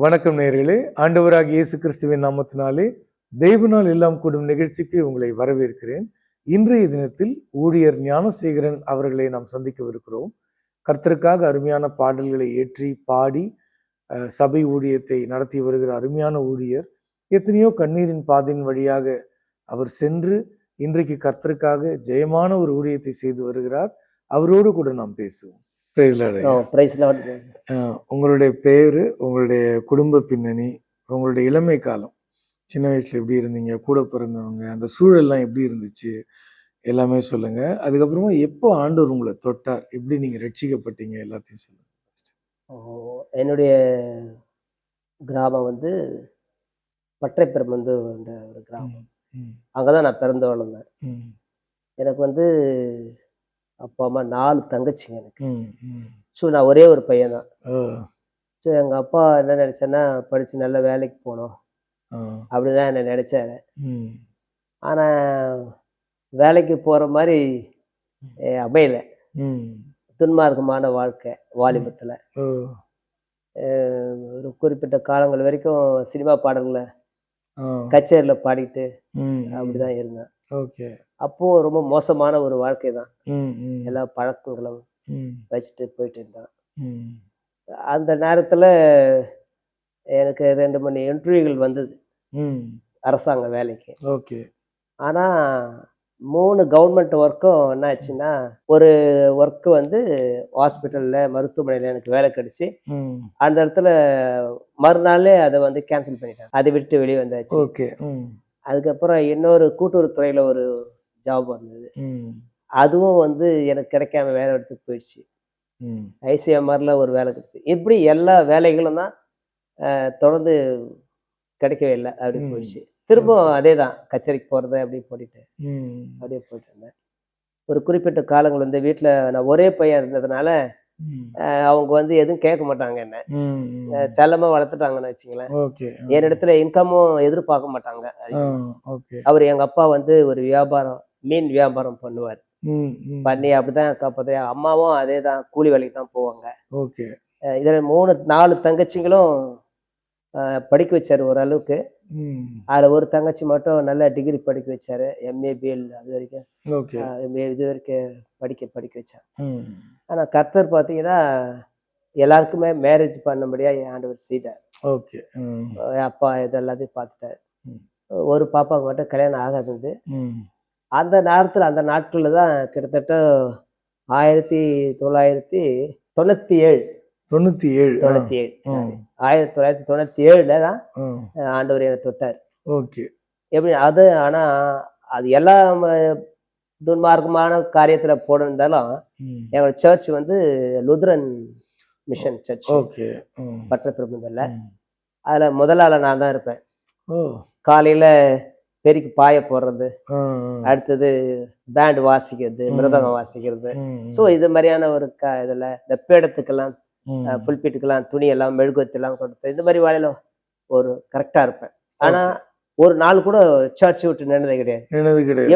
வணக்கம் நேயர்களே, ஆண்டவராகிய இயேசு கிறிஸ்துவின் நாமத்தினாலே தேவனால் எல்லாம் கூடும் நிகழ்ச்சிக்கு உங்களை வரவேற்கிறேன். இன்றைய தினத்தில் ஊழியர் ஞானசேகரன் அவர்களை நாம் சந்திக்கவிருக்கிறோம். கர்த்தருக்காக அருமையான பாடல்களை ஏற்றி பாடி சபை ஊழியத்தை நடத்தி வருகிற அருமையான ஊழியர். எத்தனையோ கண்ணீரின் பாதையின் வழியாக அவர் சென்று இன்றைக்கு கர்த்தருக்காக ஜெயமான ஒரு ஊழியத்தை செய்து வருகிறார். அவரோடு கூட நாம் பேசுவோம். உங்களுடைய பேரு, உங்களுடைய குடும்ப பின்னணி, உங்களுடைய இளமை காலம், சின்ன வயசுல எப்படி இருந்தீங்க, கூட பிறந்தவங்க, அந்த சூழல்லாம் எப்படி இருந்துச்சு, எல்லாமே சொல்லுங்க. அதுக்கப்புறமா எப்போ ஆண்டவர் உங்களை தொட்டார், எப்படி நீங்க ரட்சிக்கப்பட்டீங்க, எல்லாத்தையும் சொல்லுங்க. என்னுடைய கிராமம் வந்து பற்றைப்புறம் வந்து ஒரு கிராமம். அங்கதான் நான் பிறந்து வளர்ந்தேன். எனக்கு வந்து அப்பா அம்மா 4 தங்கச்சிங்க எனக்கு. ஸோ நான் ஒரே ஒரு பையன் தான். ஸோ எங்கள் அப்பா என்ன நினச்சேன்னா, படித்து நல்ல வேலைக்கு போகணும் அப்படிதான் என்ன நினச்சாரு. ஆனால் வேலைக்கு போகிற மாதிரி அமையல. துன்மார்க்கமான வாழ்க்கை வாலிபத்தில். ஒரு குறிப்பிட்ட காலங்கள் வரைக்கும் சினிமா பாடல்களை கச்சேரியில் பாடிட்டு அப்படிதான் இருந்தேன். ஓகே. அப்போ ரொம்ப மோசமான ஒரு வாழ்க்கை தான். எல்லா பழக்கங்களும் வச்சுட்டு போயிட்டு இருந்தான். அந்த நேரத்துல எனக்கு 2 மணி இன்டர்வியூகள் வந்தது அரசாங்க வேலைக்கு. ஓகே. ஆனா 3 கவர்மெண்ட் ஒர்க்கும் என்ன ஆச்சுன்னா, ஒரு ஒர்க்கு வந்து ஹாஸ்பிட்டல்ல மருத்துவமனையில எனக்கு வேலை கிடைச்சி அந்த இடத்துல மறுநாளே அதை வந்து கேன்சல் பண்ணிட்டாங்க. அதை விட்டு வெளியே வந்தாச்சு. ஓகே. அதுக்கப்புறம் இன்னொரு கூட்டுறவுத்துறையில ஒரு ஜாப் வந்தது. அதுவும் வந்து எனக்கு கிடைக்காம வேற இடத்துக்கு போயிடுச்சு. ஐசிஎம்ஆர்ல ஒரு வேலை கிடைச்சு. இப்படி எல்லா வேலைகளும் தான் தொடர்ந்து கிடைக்கவே இல்லை, அப்படி போயிடுச்சு. திரும்பவும் அதே தான், கச்சேரிக்கு போறது அப்படி போட்டுட்டு அப்படியே போயிட்டு இருந்தேன். ஒரு குறிப்பிட்ட காலங்கள் வந்து வீட்டுல நான் ஒரே பையன் இருந்ததுனால அவங்க வந்து எதுவும் கேட்க மாட்டாங்க. என்ன செல்லமா வளர்த்துட்டாங்கன்னு வச்சுங்களேன். என்னிடத்துல இன்கமும் எதிர்பார்க்க மாட்டாங்க. அவர் எங்க அப்பா வந்து ஒரு வியாபாரம், மீன் வியாபாரம் பண்ணுவார். பண்ணி அப்படிதான் காப்பாத்து. அம்மாவும் அதே தான், கூலி வேலைக்கு தான் போவாங்க. இதுல 4 தங்கச்சிங்களும் படிக்க வச்சாரு ஓரளவுக்கு. அதுல ஒரு தங்கச்சி மட்டும் நல்ல டிகிரி படிக்க வச்சாரு, எம்ஏ பிஎல் அது வரைக்கும் இது வரைக்கும் படிக்க வச்சாரு. ஆனா கர்த்தர் பாத்தீங்கன்னா எல்லாருக்குமே மேரேஜ் பண்ணபடியா ஆண்டவர் செய்தார். அப்பா இது எல்லாத்தையும் பார்த்துட்டாரு. ஒரு பாப்பாவுக்கு மட்டும் கல்யாணம் ஆகாது. அந்த நேரத்துல அந்த நாட்கள்ல தான் கிட்டத்தட்ட 1997 தான் ஆண்டவர் என்னை தொட்டார். எப்படி அது, ஆனா அது எல்லாம் துன்மார்க்கமான காரியத்துல போட்டிருந்தாலும் எங்களோட சர்ச் வந்து லுத்ரன் மிஷன் சர்ச் பட்டப்பிரபந்தல்ல. அதுல முதல் ஆள நான் தான் இருப்பேன். காலையில பெருக்கி பாய போடுறது, அடுத்தது பேண்ட் வாசிக்கிறது, மிருதங்கம் வாசிக்கிறது. ஸோ இது மாதிரியான ஒரு இதுல இந்த பேடத்துக்கெல்லாம் புல்பீட்டுக்கெல்லாம் துணி எல்லாம் மெழுகுவத்தி எல்லாம் கொடுத்து இந்த மாதிரி வேலையில ஒரு கரெக்டா இருப்பேன். ஆனா ஒரு நாள் கூட சர்ச் விட்டு நின்னதே கிடையாது.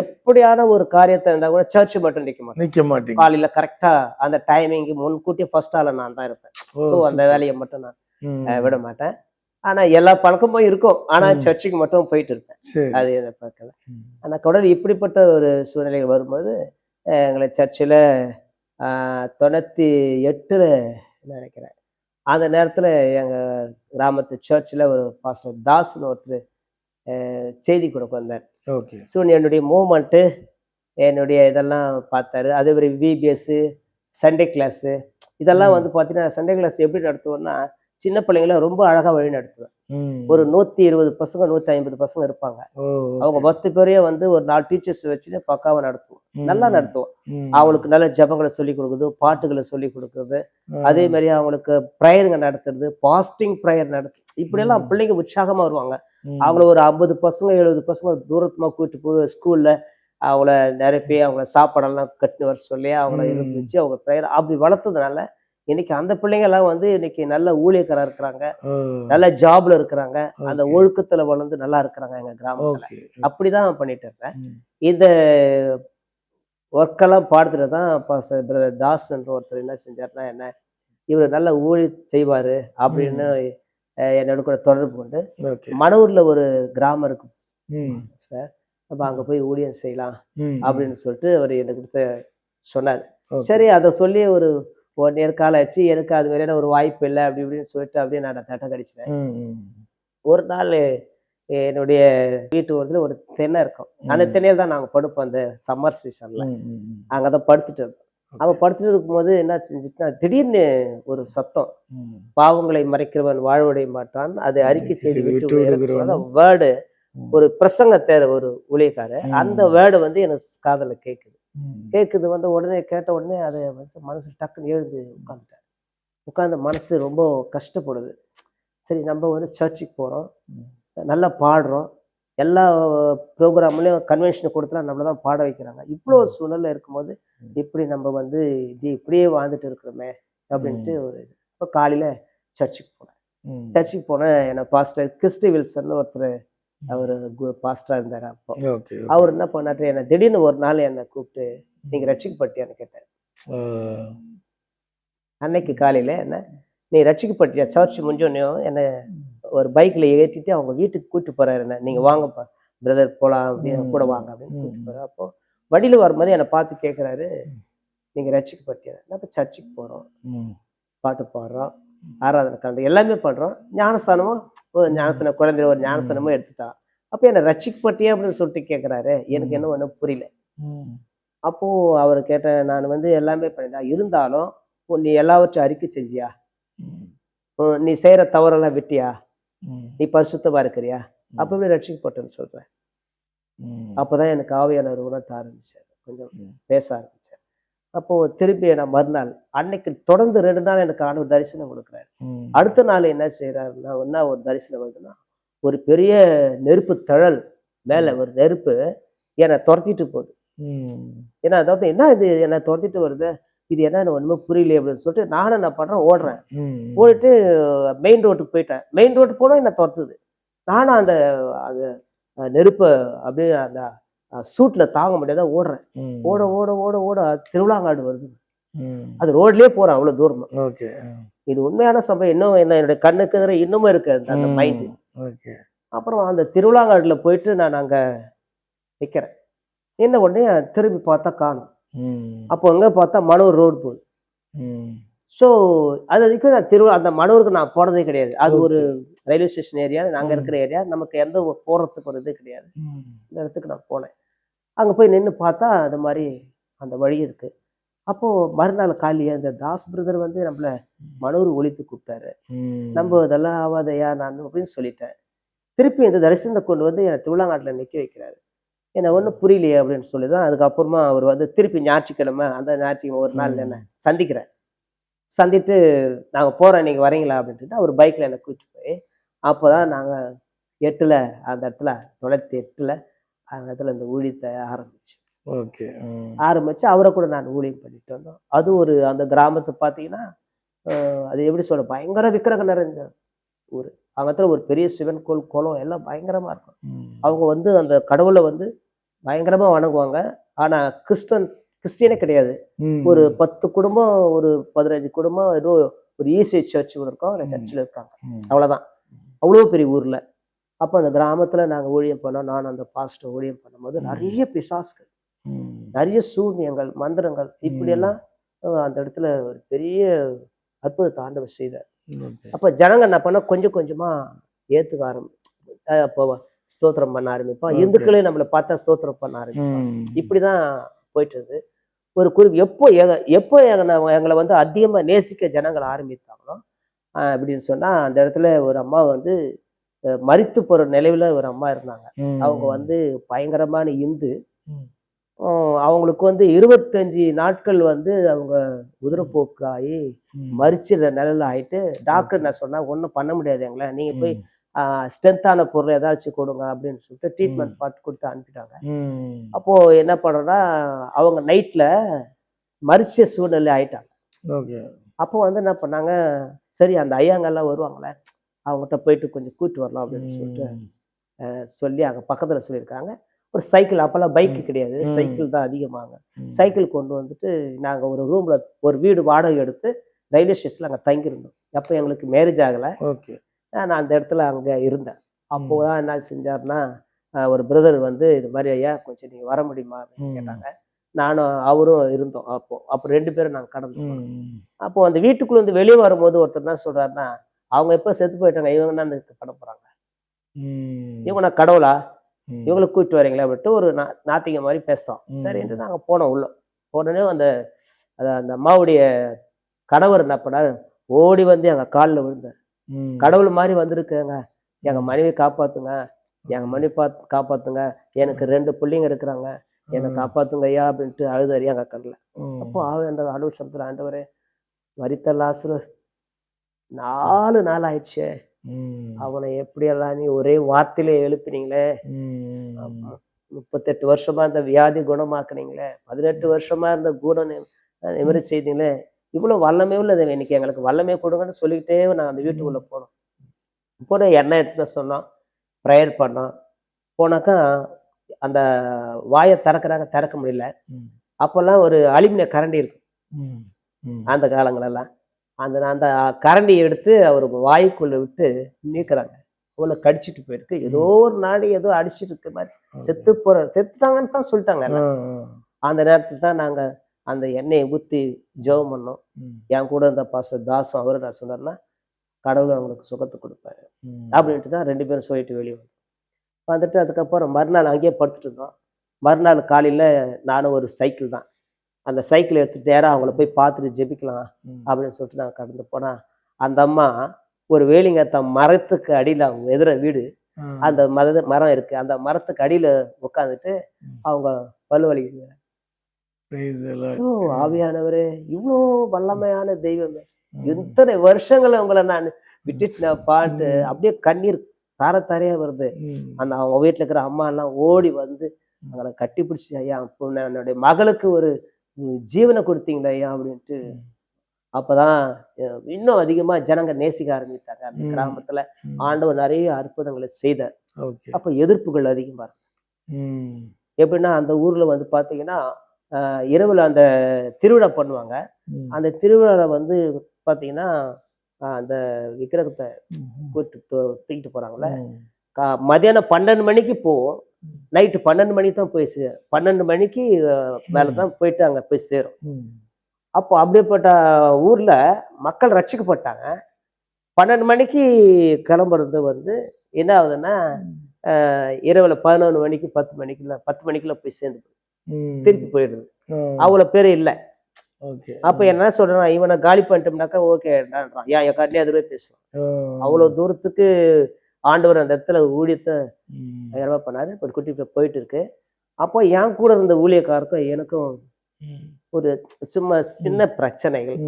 எப்படியான ஒரு காரியத்தை இருந்தா கூட சர்ச் மட்டும் நிக்க மாட்டேன். காலையில கரெக்டா அந்த டைமிங் முன்கூட்டியே ஃபர்ஸ்ட் ஆள நான் தான் இருப்பேன். ஸோ அந்த வேலையை மட்டும் நான் விட மாட்டேன். ஆனா எல்லா பழக்கமும் இருக்கும், ஆனா சர்ச்சுக்கு மட்டும் போயிட்டு இருப்பேன். அது எதை பார்க்கல. ஆனா கடவுள் இப்படிப்பட்ட ஒரு சூழ்நிலைகள் வரும்போது எங்களை சர்ச்சில் 98 நினைக்கிறேன், அந்த நேரத்துல எங்க கிராமத்து சர்ச்சில் ஒரு பாஸ்டர் தாஸ்ன்னு ஒருத்தர் செய்தி கொடுக்க வந்தார். ஓகே. ஸோ என்னுடைய மூமெண்ட்டு, என்னுடைய இதெல்லாம் பார்த்தாரு. அதே மாதிரி விபிஎஸ்ஸு, சண்டே கிளாஸு இதெல்லாம் ம். வந்து பார்த்தீங்கன்னா, சண்டே கிளாஸ் எப்படி நடத்துவோம்னா, சின்ன பிள்ளைங்கள ரொம்ப அழகா வழி நடத்துவேன். ஒரு ம். 120 பசங்க, 150 பசங்க இருப்பாங்க. ஓ! அவங்க ஓகே. 10 பேரையும் வந்து ஒரு 4 டீச்சர்ஸ் வச்சுட்டு பக்காவா நடத்துவோம். நல்லா ம். நடத்துவோம். ம். அவங்களுக்கு நல்ல ஜெபங்கள சொல்லிக் குடுக்குறது, பாட்டுகள சொல்லிக் குடுக்குறது, ஆ. அதே மாரி அவங்களுக்கு ப்ரேயருங்க நடத்துறது, ஃபாஸ்டிங் ப்ரேயர் இப்படியெல்லாம் ம். பிள்ளைங்க உற்சாகமா வருவாங்க. ம். அவங்கள ஒரு 50 பசங்க, 70 பசங்க தூரமா கூட்டிட்டு போய் ஸ்கூல்ல அவங்கள நிரப்பி, அவங்கள சாப்பாடெல்லாம் கட்டின்னு வர சொல்லி, அவங்கள இருக்க ம். வச்சு, அவங்க ப்ரேயர் அப்படி வளர்த்ததுனால, இன்னைக்கு அந்த பிள்ளைங்கலாம் வந்து இன்னைக்கு நல்ல ஊழியக்காரா இருக்கிறாங்க. ஓ! நல்ல ஜாப்ல இருக்கிறாங்க. அந்த ஓகே. ஒழுக்கத்துல வளர்ந்து நல்லா இருக்கிறாங்க எங்க கிராமத்துல. ஓகே. அப்படிதான் பண்ணிட்டு இருந்தேன். ம். இந்த ஒர்க்கெல்லாம் பார்த்துட்டு தான் பாஸ்டர் பிரதர் தாஸ்ன்ற ஒருத்தர் என்ன செஞ்சாருன்னா, இவரு நல்ல செய்வாரு அப்படின்னு ம். என்னோட கூட தொடர்பு கொண்டு, ஓகே. மணவூர்ல ஒரு கிராமம் இருக்கு ம். சார். நம்ம அங்க போய் ஊழியம் செய்யலாம் ம். அப்படின்னு சொல்லிட்டு அவரு எனக்கு சொன்னாரு. ஓகே. சரி அத சொல்லி ஒரு 1 இயர் காலம் ஆச்சு. எனக்கு அது மாதிரியான ஒரு வாய்ப்பு இல்ல அப்படி இப்படின்னு சொல்லிட்டு அப்படியே நான் தட்ட கடிச்சுட்டேன். ம். ம். ஒரு நாள் என்னுடைய வீட்டு ஓரத்துல ஒரு திண்ணை இருக்கும். அந்த ம். திண்ணையில தான் நாங்க படுப்போம் அந்த சம்மர் சீசன்ல. ம். ம். அங்க தான் படுத்துட்டு இருந்தோம். அவ ஓகே. படுத்துட்டு இருக்கும்போது என்ன செஞ்சுட்டுனா, திடீர்னு ஒரு சத்தம். ம். பாவங்களை மறைக்கிறவன் வாழ்வடைய மாட்டான். அதை அறிக்கை செய்து செய்து விட்டு விட்டு விடுகிறவன் விடுகிறவனும். வேர்டு ம். ஒரு பிரசங்கத்தார் ஒரு ஊழியக்காரர். அந்த ம். வேர்டு வந்து எனக்கு காதுல கேட்குது. ம். கேட்குது வந்து உடனே கேட்ட உடனே அத வந்து மனசு டக்குன்னு எழுந்து உட்கார்ந்துட்டேன். உட்கார்ந்து மனசு ரொம்ப கஷ்டப்படுது. சரி நம்ம வந்து சர்ச்சுக்கு போறோம். ம். நல்லா பாடுறோம். எல்லா ப்ரோகிராம்லயும் கன்வென்ஷன் கொடுத்துலாம் நம்மள தான் பாட வைக்கிறாங்க. இவ்ளோ ம். சூழ்நிலை இருக்கும்போது, ம். இப்படி நம்ம வந்து இது இப்படியே வாழ்ந்துட்டு இருக்கிறோமே! அப்படின்ட்டு ம். ஒரு இது. அப்ப காலையில சர்ச்சுக்கு போனேன். ம். சர்ச்சுக்கு போனேன். என்ன பாஸ்டர் கிறிஸ்டி வில்சன்னு ஒருத்தரு ம். அவரு பாஸ்டரா இருந்தாரு அப்போ. ஓகே. அவரு ஓகே. என்ன பண்ணாரு, என்ன திடீர்னு ஒரு நாள் என்ன கூப்பிட்டு, "நீங்க ம். ரட்சிக்கப்பட்டியான்னு?" கேட்டாரு. ஆ. அன்னைக்கு காலையில "நீ ரட்சிக்கப்பட்டியா?" சர்ச் முடிஞ்சோனையும் என்ன ஒரு பைக்ல ஏத்திட்டு அவங்க வீட்டுக்கு கூட்டிட்டு போறாரு என்ன. "நீங்க வாங்கப்பா பிரதர் போலாம் அப்படின்னு ம். கூட வாங்க" அப்படின்னு கூட்டிட்டு ம். போறாரு. அப்போ வழியில வரும்போது என்ன பார்த்து கேட்கிறாரு, "நீங்க ரட்சிக்கப்பட்டியா?" நம்ம சர்ச்சுக்கு போறோம், ம். பாட்டு பாடுறோம், ஆராதனை கலந்து எல்லாமே பண்றோம். ஞானஸ்தானமும் ஒரு ம். ஞானஸ்தானம் குழந்தை ஒரு ம். ஞானஸ்தானமும் எடுத்துட்டான். அப்ப என்ன ரட்சிக்கப்பட்டியா அப்படின்னு சொல்லிட்டு கேட்கிறாரு. எனக்கு என்ன ஒண்ணும் புரியல. ம். அப்போ அவரு கேட்டேன், "நான் வந்து எல்லாமே பண்ணிட்டேன். இருந்தாலும் நீ எல்லாவற்றையும் அறிக்கை செஞ்சியா? ம். நீ செய்யற தவறெல்லாம் விட்டியா? ம். நீ பரிசுத்தமா இருக்கிறியா?" அப்ப ம். எப்படி ரட்சிக்கப்பட்டேன்னு சொல்றேன். ம். அப்பதான் எனக்கு ஆவியானவர் உணர்த்த ஆரம்பிச்சாரு. கொஞ்சம் ம். பேச ஆரம்பிச்சாரு. அப்போ திருப்பி நான் மறுநாள் அன்னைக்கு தொடர்ந்து 2 நாள் எனக்கு ஆண்டவர் தரிசனம் கொடுக்குறாரு. ம். அடுத்த நாள் என்ன செய்றாருன்னா, என்ன ஒரு தரிசனம் வருதுன்னா, ஒரு பெரிய நெருப்பு தழல் மேல ம். ஒரு நெருப்பு என்ன தொரத்திட்டு போகுது. ம். ஏன்னா அதாவது என்ன இது என்ன தொரத்திட்டு வருது? இது என்னன்னு ஒண்ணுமே புரியலையே அப்படின்னு சொல்லிட்டு நானும் என்ன பண்றேன் ஓடுறேன். ம். ஓடிட்டு மெயின் ரோட்டுக்கு போயிட்டேன். மெயின் ரோட்டுக்கு போனா என்ன தொரத்துது. நானும் அந்த அந்த நெருப்ப அப்படியே அந்த சூட்ல தாங்க முடியாத ஓடுறேன். ம். ஓட, ஓட, ஓட, ஓட திருவிழாங்காடு வருது. ம். அது ரோட்லயே போறேன் அவ்வளோ தூரமா. ஓகே. இது உண்மையான சம்பவம் இன்னும் என்னுடைய கண்ணுக்கு எதிர இன்னமும் இருக்கு அந்த மைண்டு. ம். ஓகே. அப்புறம் அந்த திருவிழாங்காடுல போயிட்டு நான் அங்க நிக்கிறேன். நின்ன உடனே திரும்பி பார்த்தா காணோம். ம். அப்போ அங்க பார்த்தா மணூர் ரோடு போகுது. ம். ஸோ அது வரைக்கும் நான் அந்த மணூருக்கு நான் போனதே கிடையாது. அது ஒரு ஓகே. Railway station area. நாங்க ம். இருக்கிற ஏரியா. நமக்கு எந்த ஒரு போறதுக்கு ஒரு இது கிடையாது. ம். இந்த இடத்துக்கு நான் போனேன். அங்க போய் நின்னு பார்த்தா அது மாரி அந்த வழி இருக்கு. அப்போ மறுநாள் காலையில இந்த தாஸ் பிரதர் வந்து நம்மள மனூர் ஒழித்து கூப்பிட்டாரு. ம். நம்ப இதெல்லாம் ஆவாதையா நான் அப்படின்னு சொல்லிட்டேன். திருப்பி இந்த தரிசனத்தை கொண்டு வந்து என்ன திருவிழாங்காட்டுல நிக்க வைக்கிறாரு. எனக்கு ஒண்ணும் புரியலையே அப்படின்னு சொல்லி தான் அதுக்கப்புறமா அவர் வந்து திருப்பி ஞாயிற்றுக்கிழமை அந்த ஞாயிற்றுக்கிழமை ஒரு நாள் என்ன ம். சந்திக்கிறேன். சந்திட்டு நாங்க போறோம் நீங்க வரீங்களா அப்படின்ட்டு அவர் பைக்ல என்ன கூட்டிட்டு போய் அப்போதான் நாங்க 8ல அந்த இடத்துல 908ல அந்த இடத்துல இந்த ஊழியத்தை ஆரம்பிச்சோம். ஓகே. ம். ஆரம்பிச்சு அவரை கூட நான் ஊழியம் பண்ணிட்டு வந்தோம். அது ஒரு அந்த கிராமத்தை பார்த்தீங்கன்னா, அது எப்படி சொல்ல பயங்கர விக்கிரகம் நிறைந்த ஊரு. அந்த இடத்துல ஒரு பெரிய சிவன் குளம் எல்லாம் பயங்கரமா இருக்கும். ம். அவங்க வந்து அந்த கடவுள வந்து பயங்கரமா வணங்குவாங்க. ஆனா கிறிஸ்டியனே கிடையாது. ஒரு ம். 10 குடும்பம், ஒரு 15 குடும்பம் ஏதோ ஒரு ஈசி சர்ச் இருக்கும். அந்த ம். சர்ச்சில இருக்காங்க. ம். அவ்வளோதான். அவ்வளோ பெரிய ஊர்ல. அப்ப அந்த கிராமத்துல நாங்க ஊழியம் பண்ணோம். நான் அந்த பாஸ்டர் ஊழியம் பண்ணும்போது ம். நெறைய பிசாசுகள், ம். நெறைய சூனியங்கள், மந்திரங்கள் இப்படியெல்லாம் அந்த இடத்துல ஒரு பெரிய அற்புதத்த ஆண்டவர் செய்தார். ஓகே. அப்ப ஜனங்க என்ன பண்ணா கொஞ்சம் கொஞ்சமா ஏத்துக்க அப்போ ஸ்தோத்திரம் பண்ண ஆரம்பிப்போம். Okay. இந்துக்களே நம்மளை பார்த்தா ஸ்தோத்திரம் பண்ண ஆரம்பிப்போம். ம். இப்படிதான் போயிட்டு இருந்தது. ஒரு எப்போ எப்போ எங்களை வந்து அதிகமா நேசிக்க ஜனங்கள் ஆரம்பித்தாங்களோ அப்படின்னு சொன்னா, அந்த இடத்துல ஒரு அம்மா வந்து மரித்து போற நிலையில ஒரு அம்மா இருந்தாங்க. அவங்க ம். வந்து பயங்கரமான இந்து. ம். அவங்களுக்கு வந்து 25 நாட்கள் வந்து அவங்க உதிரப்போக்கு ஆகி ம். மரிச்சிடுற நிலையில ஆயிட்டு, டாக்டர் Okay. என்ன சொன்னா, ஒண்ணும் பண்ண முடியாது எங்கள. நீங்க போய் ம். ஸ்ட்ரென்த்தான பொருள் ஏதாச்சும் கொடுங்க அப்படின்னு சொல்லிட்டு ம். ட்ரீட்மெண்ட் பார்த்து கொடுத்து அனுப்பிட்டாங்க. ம். அப்போ என்ன பண்றோம்னா, அவங்க நைட்ல மரிச்ச சூழ்நிலை ஆயிட்டாங்க. ஓகே. அப்போ வந்து என்ன பண்ணாங்க, சரி அந்த ஐயாங்கெல்லாம் வருவாங்களே, அவங்ககிட்ட போயிட்டு கொஞ்சம் கூட்டிட்டு வரலாம் அப்படின்னு சொல்லிட்டு ம். சொல்லி அங்க பக்கத்துல சொல்லியிருக்காங்க. ஒரு சைக்கிள், அப்பெல்லாம் பைக்கு ம். கிடையாது, ம். சைக்கிள் தான் அதிகமாங்க. ம். சைக்கிள் கொண்டு வந்துட்டு நாங்க ஒரு ரூம்ல ஒரு வீடு வாடகை எடுத்து ரயில்வே ஸ்டேஷன்ல அங்க தங்கியிருந்தோம். அப்போ எங்களுக்கு மேரேஜ் ஆகல. ஓகே. நான் அந்த இடத்துல அங்க இருந்தேன். ம். அப்போதான் என்ன செஞ்சாருன்னா, ஒரு பிரதர் வந்து இது மாதிரி ஐயா கொஞ்சம் நீங்க வர முடியுமா அப்படின்னு ம். கேட்டாங்க. நானும் அவரும் இருந்தோம் அப்போ. அப்போ 2 பேரும் நாங்க கடந்து போனோம். ம். அப்போ அந்த வீட்டுக்குள்ள இருந்து வெளியே வரும்போது ஒருத்தர் என்ன சொல்றாருன்னா, அவங்க எப்போ செத்து போயிட்டாங்க, இவங்க என்ன இதுக்கு பண்ண போறாங்க, ம். இவங்க நான் கடவுளா, ம். இவங்களை கூப்பிட்டு வரீங்களா அப்படின்ட்டு ஒரு நாத்திக மாதிரி பேசுறோம். ம். சரின்ட்டு நாங்க போனோம் உள்ள. உடனே அந்த அந்த அம்மாவுடைய கணவர் என்ன பண்ணாரு, ஓடி வந்து எங்க காலில் விழுந்தார். ம். கடவுள் மாதிரி வந்திருக்கேங்க, எங்க ம். மனைவி காப்பாத்துங்க, எங்க ம். மனைவி காப்பாத்துங்க, எனக்கு 2 பிள்ளைங்க இருக்கிறாங்க, என்னை ம். காப்பாத்துங்க ஐயா அப்படின்ட்டு அழுதாரு எங்க கண்ணில். அப்போ ம். அந்த அலுவல் சமத்துல, ஆண்டவரே மரித்த லாசரு 4 நாள் ஆயிடுச்சு, ம். அவனை எப்படியெல்லாம் நீ ஒரே வார்த்தையில எழுப்பினீங்களே, ம். 38 வருஷமா இருந்த வியாதி குணமாக்குனீங்களே, 18 வருஷமா இருந்த நிமிர செய்தீங்களே, இவ்வளவு வல்லமே உள்ளது, இன்னைக்கு எங்களுக்கு வல்லமே கொடுங்கன்னு சொல்லிக்கிட்டே நான் அந்த வீட்டுக்குள்ள போனோம். போன எண்ணெய் எடுத்துட்டு சொன்னோம், ப்ரேயர் பண்ணோம். போனாக்கா அந்த வாயை திறக்கிறாங்க, திறக்க முடியல. ம். அப்பெல்லாம் ஒரு அலுமினிய கரண்டி இருக்கும் ம். ம். அந்த காலங்களெல்லாம். அந்த அந்த கரண்டியை எடுத்து அவர் வாய்க்குள்ள விட்டு நீக்குறாங்க. உள்ள கடிச்சிட்டு போயிருக்கு. ஏதோ ஒரு நாடி ஏதோ அடிச்சிட்டு இருக்க மாதிரி செத்துட்டாங்கன்னு தான் சொல்லிட்டாங்க எல்லாம். அந்த நேரத்தில் தான் நாங்க அந்த எண்ணெயை ஊற்றி ஜெபம் பண்ணோம். ம். என் கூட இருந்த பாஸ்டர் தாசும் அவரு நான் சொன்னார்னா, கடவுள் அவங்களுக்கு சுகத்தை கொடுப்பாரு ம். அப்படின்ட்டு தான் 2 பேரும் சொல்லிட்டு வெளியே வந்தோம். வந்துட்டு அதுக்கப்புறம் மறுநாள் அங்கேயே படுத்துட்டு இருந்தோம். மறுநாள் காலையில் நானும் ஒரு சைக்கிள் தான், அந்த சைக்கிள் எடுத்துட்டு நேராக அவங்கள போய் பார்த்துட்டு ஜெபிக்கலாம் ம். அப்படின்னு சொல்லிட்டு நாங்கள் கடந்து போனால், அந்த அம்மா ஒரு வேலிங்கத்த மரத்துக்கு அடியில், அவங்க எதிர வீடு, அந்த மரம் இருக்கு, அந்த மரத்துக்கு அடியில் உட்காந்துட்டு அவங்க பல்லு வலிக்குது. ஓ ஆவியானவரே, இவ்வளோ வல்லமையான தெய்வமே, இத்தனை வருஷங்களை உங்களை நான் விட்டுட்டு நான் பாட்டு அப்படியே கண்ணீர் தார தாரையா வருது. அந்த அவங்க வீட்டுல இருக்கிற அம்மா எல்லாம் ஓடி வந்து அவங்களை கட்டி பிடிச்சி, ஐயா என்னுடைய மகளுக்கு ஒரு ஜீவனை கொடுத்தீங்களா ஐயா அப்படின்ட்டு. அப்பதான் இன்னும் அதிகமா ஜனங்க நேசிக்க ஆரம்பித்தாங்க அந்த கிராமத்துல. ஆண்டவர் நிறைய அற்புதங்களை செய்தார். அப்ப எதிர்ப்புகள் அதிகமா இருக்கு. எப்படின்னா அந்த ஊர்ல வந்து பாத்தீங்கன்னா இரவுல அந்த திருவிழா பண்ணுவாங்க. அந்த திருவிழால வந்து பாத்தீங்கன்னா அந்த விக்கிரகத்தை தூக்கிட்டு போறாங்கல்ல, மதியானம் 12 மணிக்கு போவோம், நைட்டு 12 மணிக்கு தான் போய் 12 மணிக்கு மேலதான் போயிட்டு அங்க போய் சேரும். அப்போ அப்படிப்பட்ட ஊர்ல மக்கள் ரட்சிக்கப்பட்டாங்க. 12 மணிக்கு கிளம்புறது வந்து என்ன ஆகுதுன்னா, இரவுல 11 மணிக்கு 10 மணிக்குள்ள போய் சேர்ந்து திருப்பி போயிடுது. அவ்வளவு பேர் இல்லை. அப்ப என்ன சொல்றேன், இவனை காலி பண்ணிட்டோம்னாக்கா ஓகேன்றான். என் கண்ணே அதுவே பேசுறான். அவ்வளவு தூரத்துக்கு ஆண்டவர் அந்த இடத்துல ஊழியத்தை பயங்கரமா பண்ணாரு. ஒரு குட்டி போயிட்டு இருக்கு. அப்போ என் கூட இருந்த ஊழியக்காருக்கும் எனக்கும் ஒரு சும்மா சின்ன பிரச்சனைகள்.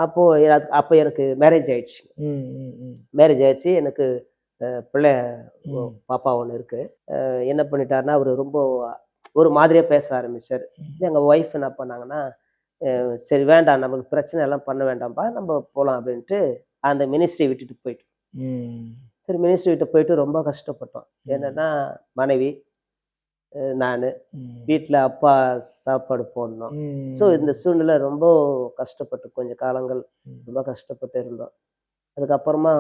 அப்போ எனக்கு மேரேஜ் ஆயிடுச்சு. எனக்கு பிள்ளை பாப்பா ஒண்ணு இருக்கு. என்ன பண்ணிட்டாருன்னா, அவரு ரொம்ப ஒரு மாதிரியா பேச ஆரம்பிச்சாரு. எங்க ஒய்ஃப் என்ன பண்ணாங்கன்னா, சரி வேண்டாம், நமக்கு பிரச்சனை எல்லாம் பண்ண வேண்டாம்பா, நம்ம போலாம் அப்படின்ட்டு அந்த மினிஸ்ட்ரி விட்டுட்டு போயிட்டு. சரி மினிஸ்ட்ரி விட்டு போயிட்டு ரொம்ப கஷ்டப்பட்டோம். என்னன்னா மனைவி, நானு, வீட்டுல அப்பா சாப்பாடு போடணும். ஸோ இந்த சூழ்நிலை ரொம்ப கஷ்டப்பட்டு கொஞ்ச காலங்கள் ரொம்ப கஷ்டப்பட்டு இருந்தோம். அதுக்கப்புறமா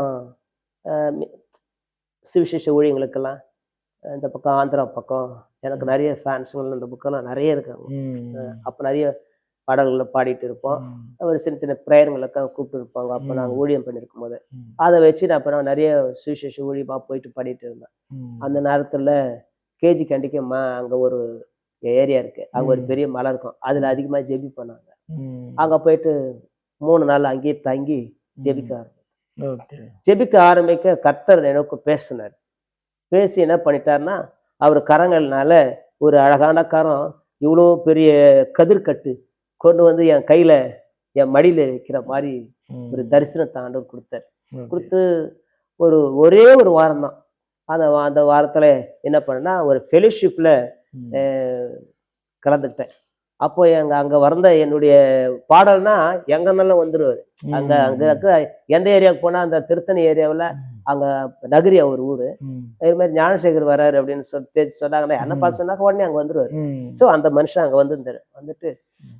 சுவிசேஷ ஊழியங்களுக்கெல்லாம் இந்த பக்கம் ஆந்திரா பக்கம் எனக்கு நிறைய ஃபேன்ஸுங்கள் இந்த பக்கம்லாம் நிறைய இருக்காங்க. அப்போ நிறைய பாடல்களை பாடிட்டு இருப்போம். ம். ஒரு சின்ன சின்ன ப்ரேயருங்களுக்காக கூப்பிட்டு இருப்பாங்க. அப்போ ம். நாங்கள் ஊழியம் பண்ணியிருக்கும் போது ம். அதை வச்சு நான் அப்போ நான் நிறைய சுவிசேஷ ஊழியமாக போயிட்டு பாடிட்டு இருந்தேன். அந்த ம். நேரத்தில் கேஜி கண்டிக்கம்மா அங்கே ஒரு ஏரியா இருக்கு, அங்கே ஒரு ம். பெரிய மலை இருக்கும், அதில் அதிகமாக ஜெபி பண்ணாங்க. ம். அங்கே போயிட்டு 3 நாள் அங்கேயே தங்கி ஜெபிக்க ம். ஆரம்பிச்சேன். ஓகே. ஜெபிக்க ஆரம்பிக்க கர்த்தர் எனக்கு பேசினார். பேசி என்ன பண்ணிட்டாருன்னா, அவர் கரங்கள்னால ஒரு அழகான கரம், இவ்வளோ பெரிய கதிர்க்கட்டு கொண்டு வந்து என் கையில என் மடியில வைக்கிற மாதிரி ஒரு ம். தரிசனத்தை ஆண்டவர் கொடுத்தார். ஓகே. கொடுத்து ஒரே ஒரு வாரம் தான். அந்த வாரத்துல என்ன பண்ணேன்னா, ஒரு ஃபெலோஷிப்ல ம். கலந்துக்கிட்டேன். அப்போ அங்க வந்த என்னுடைய பாடல்னா எங்கனாலும் வந்துருவாரு. அங்க அங்க ம். இருக்கிற எந்த ஏரியாவுக்கு போனா அந்த திருத்தணி ஏரியாவுல அங்க நகரி அவர் ஊரு. ம். இது மாதிரி ஞானசேகர் வராரு அப்படின்னு சொன்னாங்கன்னா என்ன பார்த்து சொன்னாக்க உடனே அங்க வந்துருவாரு. ம். ஸோ அந்த மனுஷன் அங்க வந்திருந்தாரு. வந்துட்டு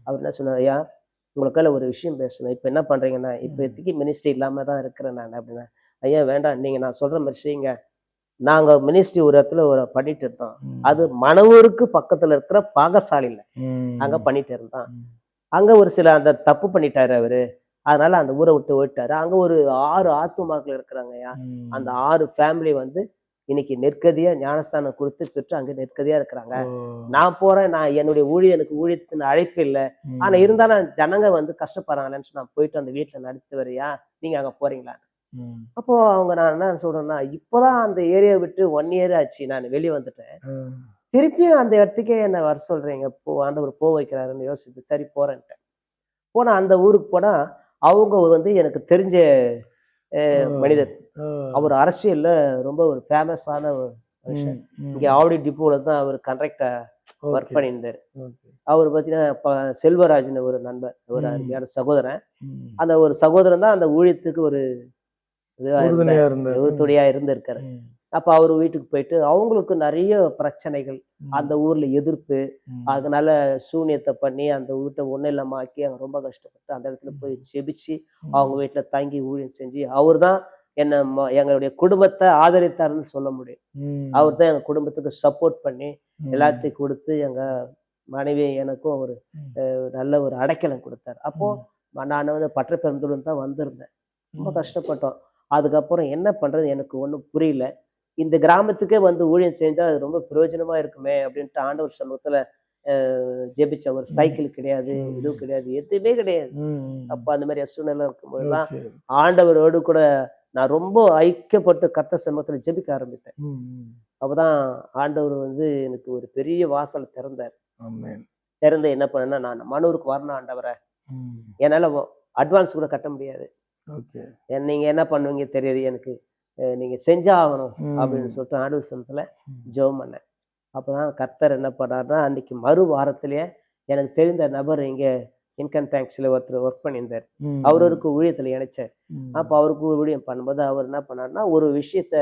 அவர் என்ன சொன்னார், ஐயா உங்களுக்கால ஒரு விஷயம் பேசணும். இப்ப என்ன பண்றீங்கன்னா, இப்போதைக்கு மினிஸ்ட்ரி இல்லாம தான் இருக்கிறேன் நான் அப்படின்னா, ஐயா வேண்டாம் நீங்க நான் சொல்ற மாதிரி செய்யுங்க. நாங்க மினிஸ்ட்ரி ஒரு இடத்துல பண்ணிட்டு இருந்தோம். அது மணவூருக்கு பக்கத்துல இருக்கிற பாகசாலையில அங்க ம். பண்ணிட்டு இருந்தோம். ம். அங்க ஒரு சில அந்த தப்பு பண்ணிட்டாரு அவரு. அதனால அந்த ஊரை விட்டு ஓடிட்டாரு. அங்க ஒரு 6 ஆத்துமாக்கள் இருக்கிறாங்கய்யா. அந்த ம். 6 ஃபேமிலி வந்து இன்னைக்கு நெற்கதியா ஞானஸ்தானம் கொடுத்து சுற்று அங்க நெற்கதியா இருக்கிறாங்க. ஓ. நான் போறேன், நான் என்னுடைய எனக்கு ஊழியத்தின் அழைப்பு இல்ல. ஆனா ம். இருந்தாலும் ஜனங்க வந்து கஷ்டப்படுறாங்களேன்னு சொல்லி நான் போயிட்டு அந்த வீட்டுல நடிச்சுட்டு வரியா, நீங்க அங்க போறீங்களா? ம். அப்போ அவங்க நான் என்ன சொல்றேன்னா, இப்பதான் அந்த ஏரியா விட்டு 1 இயர் ஆச்சு. நான் வெளிய வந்துட்டேன். ம். திருப்பியும் அந்த இடத்துக்கே என்ன வர சொல்றீங்க. ஆண்டவர் வைக்கிறாருன்னு யோசித்து சரி போறேன்ட்டேன். போனா அந்த ஊருக்கு போனா, அவங்க வந்து எனக்கு தெரிஞ்ச ஓ. மனிதர். ஓ. அவர் அரசியல்ல ரொம்ப ஒரு ஃபேமஸான ஒரு மனுஷன். ம். இங்க ம். ஆவடி டிப்போல தான் அவர் கண்ட்ராக்டா ஒர்க் ஓகே. பண்ணியிருந்தாரு. ஓகே. அவர் பார்த்தீங்கன்னா, செல்வராஜ்ன்னு ஒரு நண்பர். ஒரு ம். அருமையான சகோதரன். ம். அந்த ஒரு சகோதரன் தான் அந்த ஊழியத்துக்கு ஒரு இதுவா உறுதுணையா இருந்தாரு. துணையா இருந்திருக்காரு. ம். அப்ப அவரு வீட்டுக்கு போயிட்டு அவங்களுக்கு நிறைய பிரச்சனைகள். அந்த ம். ஊர்ல எதிர்ப்பு. ம். அதனால சூனியத்தை பண்ணி அந்த வீட்டை ஒண்ணும் இல்லாம ஆக்கி அங்க ரொம்ப கஷ்டப்பட்டு அந்த இடத்துல போய் ஜெபிச்சு அவங்க ம். வீட்டுல தங்கி ஊழியம் செஞ்சு அவர் தான் என்ன எங்களுடைய குடும்பத்தை ஆதரித்தாருன்னு சொல்ல முடியும். ம். அவர் தான் எங்க குடும்பத்துக்கு சப்போர்ட் பண்ணி ம். எல்லாத்தையும் கொடுத்து எங்க மனைவி எனக்கும் ஒரு நல்ல ஒரு அடைக்கலம் கொடுத்தாரு. அப்போ நான் வந்து பட்டப்பெருந்தூர் தான் வந்திருந்தேன். ரொம்ப கஷ்டப்பட்டோம். அதுக்கப்புறம் என்ன பண்றது எனக்கு ஒன்றும் புரியல. இந்த கிராமத்துக்கே வந்து ஊழியம் செஞ்சா அது ரொம்ப பிரயோஜனமா இருக்குமே அப்படின்ட்டு ஆண்டவர் சமூகத்துல ஜெபிச்ச. ஒரு சைக்கிள் கிடையாது, எதுவும் கிடையாது, எதுவுமே கிடையாது. அப்ப அந்த மாதிரி சூழ்நிலை இருக்கும்போதுதான் ஓகே. ஆண்டவரோடு கூட நான் ரொம்ப ஐக்கியப்பட்டு கர்த்தர் சமூகத்துல ஜெபிக்க ஆரம்பித்தேன். ம். அப்பதான் ஆண்டவர் வந்து எனக்கு ஒரு பெரிய வாசல் திறந்தார். ஆமென். திறந்து என்ன பண்ணேன்னா, நான் மனூருக்கு வரணும் ஆண்டவரே. ம். என்னால அட்வான்ஸ் கூட கட்ட முடியாது. ஓகே. நீங்க என்ன பண்ணுவீங்க தெரியாது எனக்கு. நீங்க செஞ்சா ஆகணும் அப்படின்னு ம். சொல்லிட்டு ஆண்டவர் சமூகத்துல ம். ஜெபம் பண்ணேன். அப்பதான் கர்த்தர் என்ன பண்ணாருன்னா, அன்னைக்கு மறு வாரத்திலேயே எனக்கு தெரிந்த நபர் இங்க இன்கம் டேக்ஸ்ல ஒருத்தர் ஒர்க் பண்ணியிருந்தார். ம். அவருக்கு ஊழியத்துல இணைச்சார். ம். அப்ப அவருக்கு ஊழியம் பண்ணும்போது அவர் என்ன பண்ணாருன்னா, ஒரு விஷயத்த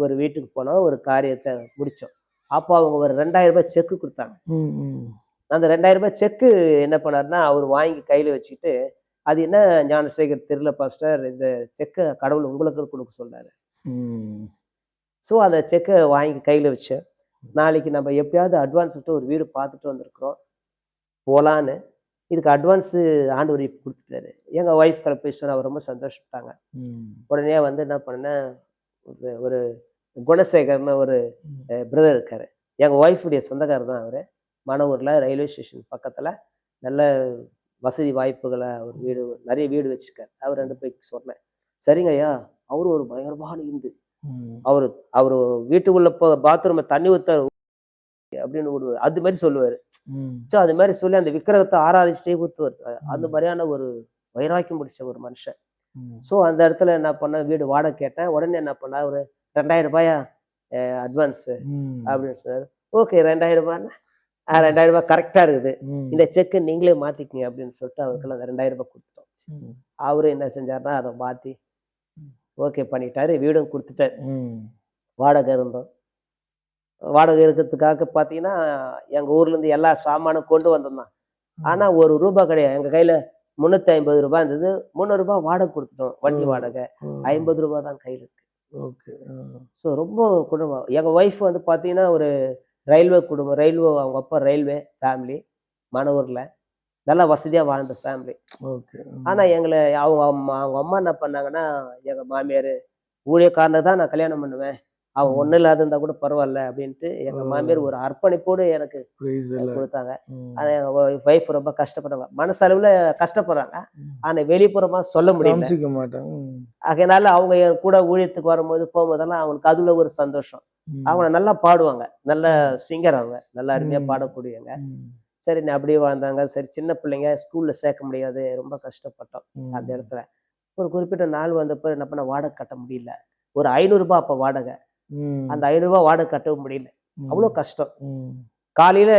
ஒரு வீட்டுக்கு போனோம், ஒரு காரியத்தை முடிச்சோம். அப்போ அவங்க ஒரு 2000 செக்கு கொடுத்தாங்க. ம். ம். அந்த 2000 செக்கு என்ன பண்ணாருன்னா, அவர் வாங்கி கையில வச்சுக்கிட்டு, அது என்ன ஞானசேகர் தெரியல பாஸ்டர், இந்த செக்க கடவுள் உங்களுக்கு கொடுக்க சொல்றாரு. ம். ஸோ அந்த செக்க வாங்கி கையில வச்சேன். நாளைக்கு நம்ம எப்படியாவது அட்வான்ஸ் விட்டு ஒரு வீடு பார்த்துட்டு வந்திருக்கிறோம், போலான்னு. இதுக்கு அட்வான்ஸு ஆண்டவர் இப்ப குடுத்துட்டாரு. எங்க ஒய்ஃப் போய் சொன்னா அவ ரொம்ப சந்தோஷப்பட்டாங்க. ம். உடனே வந்து என்ன பண்ணேன், ஒரு ஒரு குணசேகர்னு ஒரு ம். பிரதர் இருக்காரு. எங்க ஒய்ஃபுடைய சொந்தக்காரர் தான் அவரு. மணவூர்ல ரயில்வே ஸ்டேஷன் பக்கத்துல நல்ல வசதி வாய்ப்புகள ஒரு வீடு, நிறைய வீடு வச்சிருக்காரு. அவரு போய் சொன்னேன். சரிங்க ஐயா, அவரு ஒரு பயங்கரமான இந்து. ம். அவரு அவரு வீட்டுக்குள்ள பாத்ரூம்ல தண்ணி ஊத்த அப்படின்னு விடுவாரு. அது மாதிரி சொல்லுவாரு. ம். ஸோ அது மாதிரி சொல்லி அந்த விக்கிரகத்தை ஆராதிச்சுட்டே ஊத்துவாரு. அந்த மாதிரியான ஒரு வைராக்கியம் பிடிச்ச ஒரு மனுஷன். ம். ஸோ அந்த இடத்துல என்ன பண்ணேன், வீடு வாடகை கேட்டேன். உடனே என்ன பண்ணா, ஒரு ரூ. 2000 அட்வான்ஸு ம். அப்படின்னு சொன்னாரு. ஓகே ரூ. 2000 ரூ. 2000 கரெக்டா இருக்குது. ம். இந்த செக் நீங்களே மாத்திக்கங்க அப்படின்னு சொல்லிட்டு அவருக்கெல்லாம் அந்த ரூ. 2000 கொடுத்துட்டோம். ம். அவரு என்ன செஞ்சாருன்னா, அதை மாத்தி ம். ஓகே பண்ணிட்டாரு. வீடும் கொடுத்துட்டாரு. ம். வாடகை இருந்தோம். வாடகை இருக்கிறதுக்காக பார்த்தீங்கன்னா, எங்க ஊர்ல இருந்து எல்லா சாமானும் கொண்டு வந்தோம். ஆனா ஒரு ரூபாய் கிடையாது. எங்க கையில ரூ. 350 இருந்தது. ரூ. 300 வாடகை கொடுத்துட்டோம். வண்டி வாடகை. ரூ. 50 தான் கையில இருக்கு. ஓகே. ஸோ ரொம்ப குடும்பம். எங்க ஒய்ஃப் வந்து பார்த்தீங்கன்னா, ஒரு ரயில்வே குடும்பம். ரயில்வே அவங்க அப்பா ரயில்வே ஃபேமிலி மணவூர்ல. நல்லா வசதியா வாழ்ந்த ஃபேமிலி. ஓகே. ஆனா எங்களை அவங்க அம்மா என்ன பண்ணாங்கன்னா, எங்க மாமியார் ஊழியக்காரனை தான் நான் கல்யாணம் பண்ணுவேன், அவன் ஒண்ணும் இல்லாத இருந்தா கூட பரவாயில்ல அப்படின்ட்டு எங்க மாமியார் ஒரு அர்ப்பணிப்போடு எனக்கு கொடுத்தாங்க. ஆனா எங்க ஒய்ஃப் ரொம்ப கஷ்டப்படுறாங்க, மனசளவுல கஷ்டப்படுறாங்க, ஆனா வெளிப்புறமா சொல்ல முடியல. அதனால அவங்க என் கூட ஊழியத்துக்கு வரும்போது போகும்போதெல்லாம் அவங்களுக்கு அதுல ஒரு சந்தோஷம். அவங்க நல்லா பாடுவாங்க, நல்ல சிங்கர், அவங்க நல்லா அருமையா பாடக்கூடியவங்க. சரி அப்படியே வாழ்ந்தாங்க. சரி சின்ன பிள்ளைங்க ஸ்கூல்ல சேர்க்க முடியாது, ரொம்ப கஷ்டப்பட்டோம். அந்த இடத்துல ஒரு குறிப்பிட்ட நாள் வந்தப்ப என்ன பண்ண, வாடகை கட்ட முடியல. ஒரு 500 ரூபாய் அப்ப வாடகை. அந்த 500 ரூபாய் வாடகை கட்டவும் முடியல, அவ்வளோ கஷ்டம். காலையில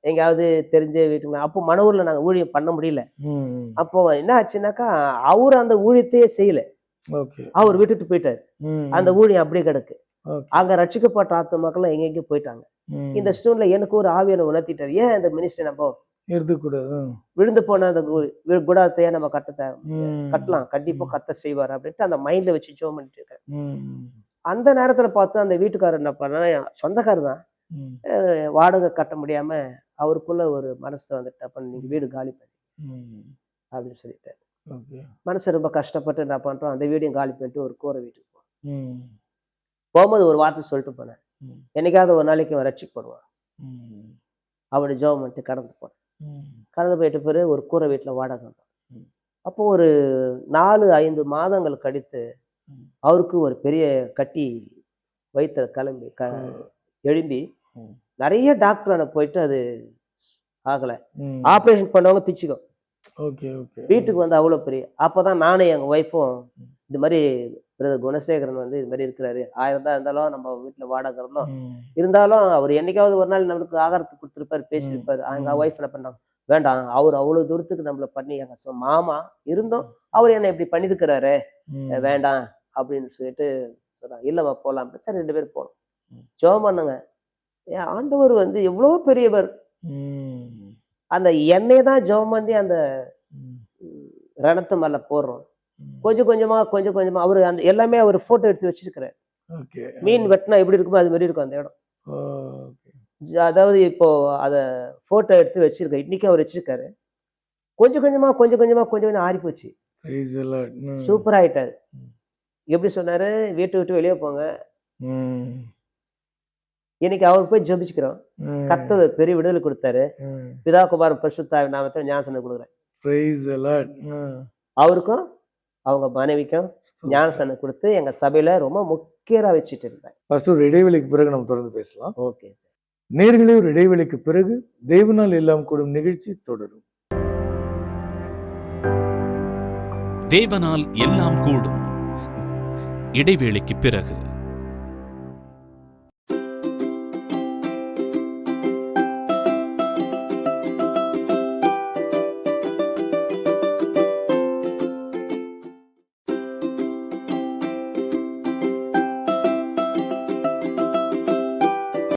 எங்கேயாவது தெரிஞ்ச வீட்டுக்கு, அப்போ மனூர்ல நாங்க ஊழியம் பண்ண முடியல. அப்போ என்ன ஆச்சுன்னாக்கா, அவரு அந்த ஊழியத்தையே செய்யல, அவர் விட்டுட்டு போயிட்டாரு. அந்த ஊழியம் அப்படியே கிடக்கு. அங்க ரட்சிக்கப்பட்ட ஆத்துமாக்கள் எங்கெங்கயும் போயிட்டாங்க. இந்த ஸ்டூன்ல எனக்கு ஒரு ஆவியான உணர்த்திட்டாரு, ஏன் இந்த மினிஸ்ட்ரி நம்ம எடுத்துக்கூடாது, விழுந்து போன அந்த குடாரத்தையே நம்ம கட்டலாம், கண்டிப்பா கத்த செய்வார் அப்படின்ட்டு அந்த மைண்ட்ல வச்சு ஜோம் பண்ணிட்டு இருக்கேன். அந்த நேரத்துல பார்த்து அந்த வீட்டுக்காரர் என்ன பண்ணா, சொந்தக்காரர் தான், வாடகை கட்ட முடியாம அவருக்குள்ள ஒரு மனசு வந்துட்டு, அப்ப நீங்க வீடு காலி பண்ணி அப்படின்னு சொல்லிட்டாரு. மனசு ரொம்ப கஷ்டப்பட்டு என்ன பண்றோம், அந்த வீடையும் காலி பண்ணிட்டு ஒரு கூரை வீட்டுக்கு போகும்போது ஒரு வார்த்தை சொல்லிட்டு போனேன், என்னைக்காவது ஒரு நாளைக்கு அவன் ரட்சிக்கப்படுவான் அப்படி ஜெபம் பண்ணிட்டு கடந்து போனேன். கடந்து போயிட்ட பிறகு ஒரு கூரை வீட்டுல வாடகை. அப்போ ஒரு 4-5 மாதங்கள் கழித்து அவருக்கு ஒரு பெரிய கட்டி வயிற்றுல எழும்பி நிறைய டாக்டர் போயிட்டு அது ஆகல, ஆப்ரேஷன் பண்ணவங்க பிச்சுக்கும். வீட்டுக்கு வந்து அவ்வளவு பெரிய. அப்பதான் நானும் எங்க ஒய்ஃபும் இது மாதிரி பிரதர் குணசேகரன் வந்து இது மாதிரி இருக்கிறாரு, 1000 தான் இருந்தாலும் நம்ம வீட்டுல வாடகை இருந்தோம், இருந்தாலும் அவர் என்னைக்காவது ஒரு நாள் நம்மளுக்கு ஆகாரத்துக்கு கொடுத்துருப்பாரு, பேசியிருப்பாரு. எங்க ஒய்ஃப் என்ன பண்ணாங்க, வேண்டாம், அவர் அவ்வளவு தூரத்துக்கு நம்மள பண்ணி எங்க மாமா இருந்தோம், அவர் என்ன இப்படி பண்ணிருக்கிறாரு, வேண்டாம் அப்படின்னு சொல்லிட்டு சொன்னாங்க. இல்லம்மா போலாம். சரி 2 பேரும் போனோம், ஜெபம் பண்ணுங்க. ஆண்டவர் வந்து எவ்வளவு பெரியவர். அந்த எண்ணெய் தான் ஜெபம் பண்ணி அந்த ரணத்து மேல போடுறோம். கொஞ்சம் கொஞ்சமா அவரு அந்த எல்லாமே அவர் போட்டோ எடுத்து வச்சிருக்கிறாரு. மீன் வெட்டினா எப்படி இருக்குமோ அது மாதிரி இருக்கும் அந்த இடம். அதாவது இப்போ அத போட்டோ எடுத்து வச்சிருக்க, இன்னைக்கு அவர் வச்சிருக்காரு. கொஞ்சம் ஆறி போச்சு, சூப்பர் ஆயிட்டாரு. எப்படி சொன்னாரு, வீட்டை விட்டு வெளியே போங்க, இன்னைக்கு அவர் போய் ஜெபிச்சுக்கிறோம். கர்த்தர் பெரிய விடுதலை கொடுத்தாரு. பிதா குமாரன் பரிசுத்த ஆவியின் நாமத்தில் ஞானஸ்நானம் கொடுக்குறேன். அவருக்கும் அவங்க மனைவிக்கும் ஞானஸ்நானம் கொடுத்து எங்க சபையில ரொம்ப முக்கியமா வச்சுட்டு இருந்தேன். ஒரு இடைவெளிக்கு பிறகு நம்ம தொடர்ந்து பேசலாம். ஓகே நேயர்களே, ஒரு இடைவெளிக்கு பிறகு தேவனால் எல்லாம் கூடும் நிகழ்ச்சி தொடரும். தேவனால் எல்லாம் கூடும் இடைவேளைக்கு பிறகு